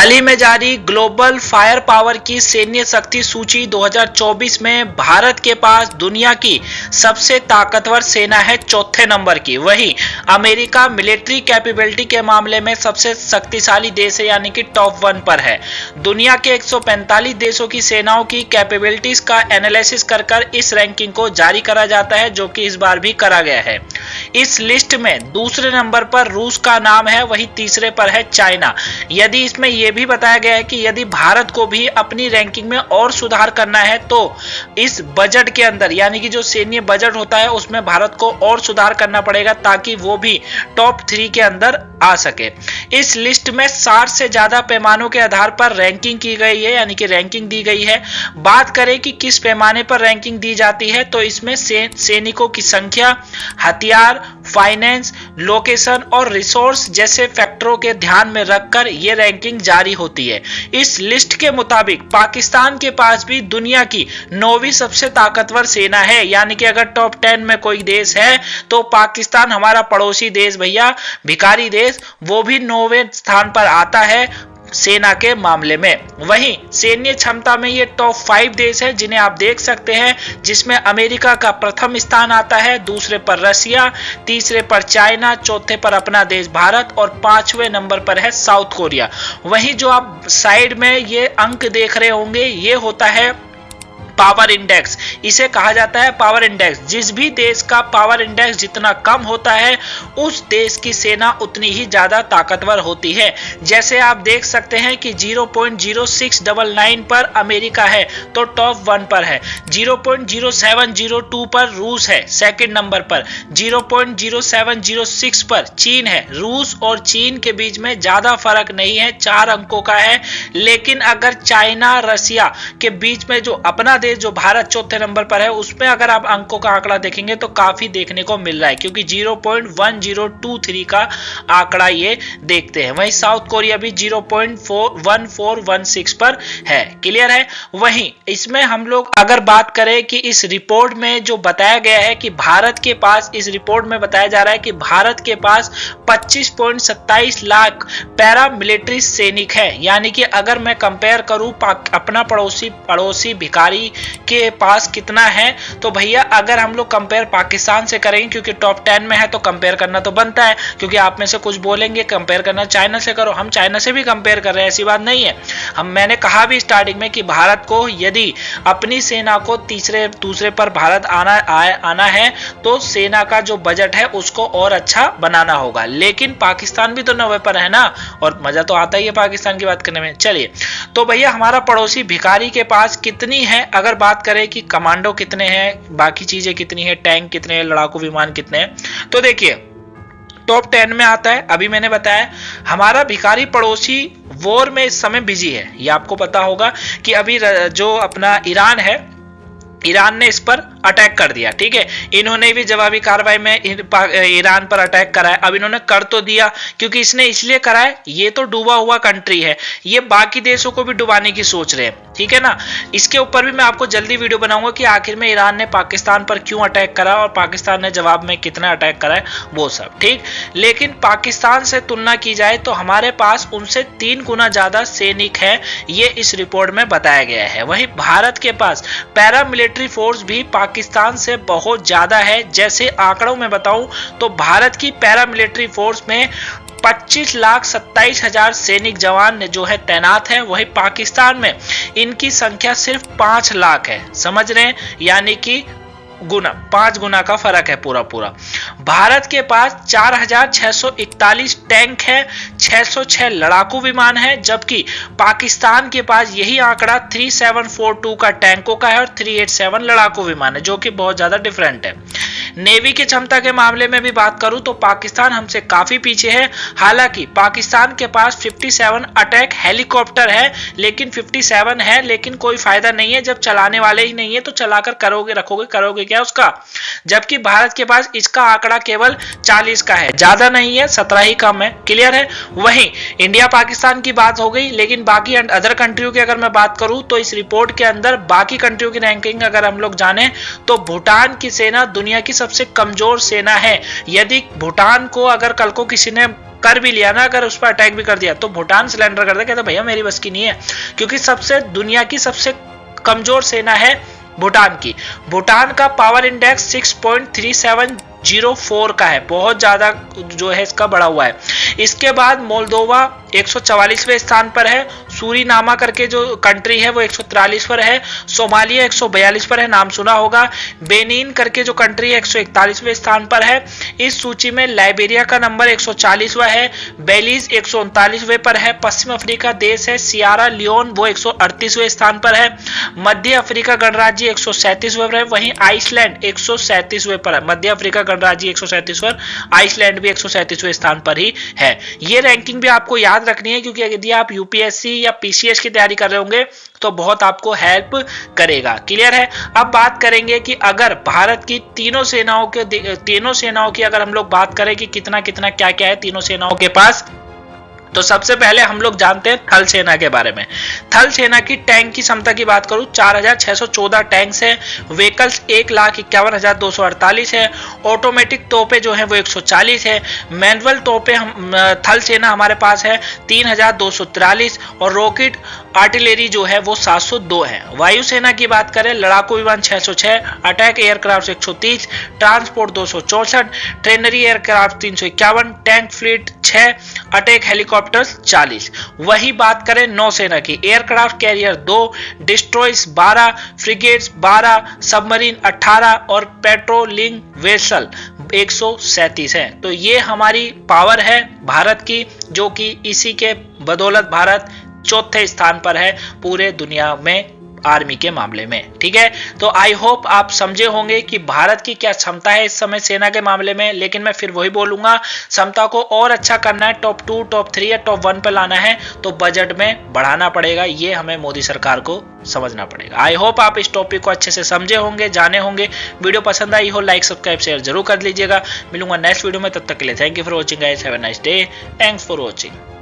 हाल ही में जारी global fire power की सैन्य शक्ति सूची 2024 में भारत के पास दुनिया की सबसे ताकतवर सेना है चौथे नंबर की। वहीं अमेरिका मिलिट्री कैपेबिलिटी के मामले में सबसे शक्तिशाली देश है, यानी कि टॉप 1 पर है। दुनिया के 145 देशों की सेनाओं की कैपेबिलिटीज का एनालिसिस कर इस रैंकिंग को जारी करा जाता है, जो कि इस बार भी करा गया है। इस लिस्ट में दूसरे नंबर पर रूस का नाम है, वहीं तीसरे पर है चाइना। यदि इसमें यह भी बताया गया है कि यदि भारत को भी अपनी रैंकिंग में और सुधार करना है तो इस बजट के अंदर, यानी कि जो सैन्य बजट होता है उसमें भारत को और सुधार करना पड़ेगा ताकि वो भी टॉप 3 के अंदर आ सके। इस लिस्ट में 60 से ज्यादा पैमानों के आधार पर रैंकिंग की गई है, यानी कि रैंकिंग दी गई है। बात करें कि किस पैमाने पर रैंकिंग दी जाती है तो इसमें सैनिकों की संख्या, हथियार, फाइनेंस, लोकेशन और रिसोर्स जैसे फैक्टरों के ध्यान में रखकर यह रैंकिंग जारी होती है। इस लिस्ट के मुताबिक पाकिस्तान के पास भी दुनिया की 9वीं सबसे ताकतवर सेना है, यानी कि अगर टॉप 10 में कोई देश है तो पाकिस्तान हमारा पड़ोसी देश भैया, भिखारी देश, वो भी 9वें स्थान पर आता है सेना के मामले में। वहीं सैन्य क्षमता में ये टॉप 5 देश है जिन्हें आप देख सकते हैं, जिसमें अमेरिका का प्रथम स्थान आता है, दूसरे पर रशिया, तीसरे पर चाइना, चौथे पर अपना देश भारत और 5वें नंबर पर है साउथ कोरिया। वहीं जो आप साइड में ये अंक देख रहे होंगे ये होता है पावर इंडेक्स। इसे कहा जाता है पावर इंडेक्स। जिस भी देश का पावर इंडेक्स जितना कम होता है उस देश की सेना उतनी ही ज्यादा ताकतवर होती है। जैसे आप देख सकते हैं कि 0.0699 पर अमेरिका है तो टॉप 1 पर है, 0.0702 पर रूस है सेकंड नंबर पर, 0.0706 पर चीन है। रूस और चीन के बीच में ज्यादा फर्क नहीं है, 4 अंकों का है। लेकिन अगर चाइना रशिया के बीच में जो अपना जो भारत चौथे नंबर पर है उसमें अगर आप अंकों का आंकड़ा देखेंगे तो काफी देखने को मिल रहा है, क्योंकि 0.1023 का आंकड़ा ये देखते हैं। वहीं साउथ कोरिया भी 0.1416 पर है। क्लियर है। वहीं इसमें हम लोग अगर बात करें कि इस रिपोर्ट में जो बताया गया है कि भारत के पास, इस रिपोर्ट में बताया जा रहा है कि भारत के पास 25.27 लाख पैरा मिलिट्री सैनिक है। यानी कि अगर मैं कंपेयर करूं अपना पड़ोसी भिखारी के पास कितना है तो भैया अगर हम लोग कंपेयर पाकिस्तान से करेंगे, क्योंकि टॉप 10 में है तो कंपेयर करना तो बनता है, क्योंकि आप में से कुछ बोलेंगे कंपेयर करना चाइना से करो, हम चाइना से भी कंपेयर कर रहे हैं, ऐसी बात नहीं है। मैंने कहा भी स्टार्टिंग में कि भारत को यदि अपनी सेना को दूसरे पर भारत आना है तो सेना का जो बजट है उसको और अच्छा बनाना होगा। लेकिन पाकिस्तान भी तो 9वें पर है ना, और मजा तो आता ही है पाकिस्तान की बात करने में। चलिए, तो भैया हमारा पड़ोसी भिखारी के पास कितनी है, अगर बात करें कि कमांडो कितने हैं, बाकी चीजें कितनी है, टैंक कितने हैं, लड़ाकू विमान कितने हैं, तो देखिए टॉप 10 में आता है। अभी मैंने बताया हमारा भिखारी पड़ोसी वॉर में इस समय बिजी है। ये आपको पता होगा कि अभी जो अपना ईरान है, ईरान ने इस पर अटैक कर दिया। ठीक है, इन्होंने भी जवाबी कार्रवाई में ईरान पर अटैक करा है। अब इन्होंने कर तो दिया, क्योंकि इसने इसलिए करा है, ये तो डूबा हुआ कंट्री है, ये बाकी देशों को भी डुबाने की सोच रहे हैं। ठीक है ना, इसके ऊपर भी मैं आपको जल्दी वीडियो बनाऊंगा कि आखिर में ईरान ने पाकिस्तान पर क्यों अटैक करा और पाकिस्तान ने जवाब में कितना अटैक करा है, वो सब। ठीक, लेकिन पाकिस्तान से तुलना की जाए तो हमारे पास उनसे 3 गुना ज्यादा सैनिक है, ये इस रिपोर्ट में बताया गया है। वहीं भारत के पास पैरामिलिट्री फोर्स भी पाकिस्तान से बहुत ज्यादा है। जैसे आंकड़ों में बताऊं तो भारत की पैरामिलिट्री फोर्स में 25,27,000 सैनिक जवान जो है तैनात है, वही पाकिस्तान में इनकी संख्या सिर्फ 5 लाख है। समझ रहे हैं, यानी कि 5 गुना का फर्क है पूरा। भारत के पास 4,641 टैंक है, 606 लड़ाकू विमान है, जबकि पाकिस्तान के पास यही आंकड़ा 3742 का टैंकों का है और 387 लड़ाकू विमान है, जो कि बहुत ज्यादा डिफरेंट है। नेवी की क्षमता के मामले में भी बात करूं तो पाकिस्तान हमसे काफी पीछे है। हालांकि पाकिस्तान के पास 57 अटैक हेलीकॉप्टर है, लेकिन 57 है, लेकिन कोई फायदा नहीं है जब चलाने वाले ही नहीं है, तो चलाकर करोगे क्या उसका। जबकि भारत के पास इसका आंकड़ा केवल 40 का है, ज्यादा नहीं है, 17 ही कम है। क्लियर है। वहीं इंडिया पाकिस्तान की बात हो गई, लेकिन बाकी अदर कंट्रियों की अगर मैं बात करूं तो इस रिपोर्ट के अंदर बाकी कंट्रियों की रैंकिंग अगर हम लोग जाने तो भूटान की सेना दुनिया की सबसे कमजोर सेना है। यदि भूटान को अगर कल को किसी ने कर भी लिया ना, अगर उस पर अटैक भी कर दिया, तो भूटान सिलेंडर कर दे, कहता भैया मेरी बस की नहीं है, क्योंकि सबसे दुनिया की सबसे कमजोर सेना है भूटान की। भूटान का पावर इंडेक्स 6.3704 का है, बहुत ज्यादा जो है इसका बढ़ा हुआ है। इसके बाद मोल्दोवा 144वें स्थान पर है, सूरीनामा करके जो कंट्री है वो 143 पर है, सोमालिया 142 पर है, नाम सुना होगा, बेनिन करके जो कंट्री है 141वें स्थान पर है। इस सूची में लाइबेरिया का नंबर 140वां है, बेलीज 139वें पर है, पश्चिम अफ्रीका देश है सियारा लियोन वो 138वें स्थान पर है, मध्य अफ्रीका गणराज्य 137वें पर है, वहीं आइसलैंड 137वें पर है। मध्य अफ्रीका गणराज्य 137 पर, आइसलैंड भी 137वें स्थान पर ही है। ये रैंकिंग भी आपको याद रखनी है, क्योंकि यदि आप यूपीएससी या पीसीएस की तैयारी कर रहे होंगे तो बहुत आपको हेल्प करेगा। क्लियर है। अब बात करेंगे कि अगर भारत की तीनों सेनाओं की अगर हम लोग बात करें कि कितना कितना क्या क्या है तीनों सेनाओं के पास, तो सबसे पहले हम लोग जानते हैं थल सेना के बारे में। थल सेना की टैंक की क्षमता की बात करूं 4614 टैंक्स है, व्हीकल्स 1,51,248 है, ऑटोमेटिक तोपे जो है वो 140 है, मैनुअल तोपे थल सेना हमारे पास है 3,243 और रॉकेट आर्टिलरी जो है वो 702 है। वायुसेना की बात करें लड़ाकू विमान 606, attack aircraft 130, transport 264, trainer aircraft 351, tank fleet 6, attack helicopters 40। वही बात करें नौसेना की, aircraft carrier 2, destroyers 12, frigates 12, submarine 18 और पेट्रोलिंग वेसल 137 है। तो ये हमारी पावर है भारत की, जो कि इसी के बदौलत भारत चौथे स्थान पर है पूरे दुनिया में आर्मी के मामले में। ठीक है, तो आई होप आप समझे होंगे कि भारत की क्या क्षमता है इस समय सेना के मामले में। लेकिन मैं फिर वही बोलूंगा, क्षमता को और अच्छा करना है, टॉप 2, टॉप 3 या टॉप 1 पे लाना है तो बजट में बढ़ाना पड़ेगा। ये हमें मोदी सरकार को समझना पड़ेगा। आई होप आप इस टॉपिक को अच्छे से समझे होंगे, जाने होंगे। वीडियो पसंद आई हो लाइक सब्सक्राइब शेयर जरूर कर लीजिएगा। मिलूंगा नेक्स्ट वीडियो में, तब तक के लिए thank you for watching guys, have a nice day, thanks for watching.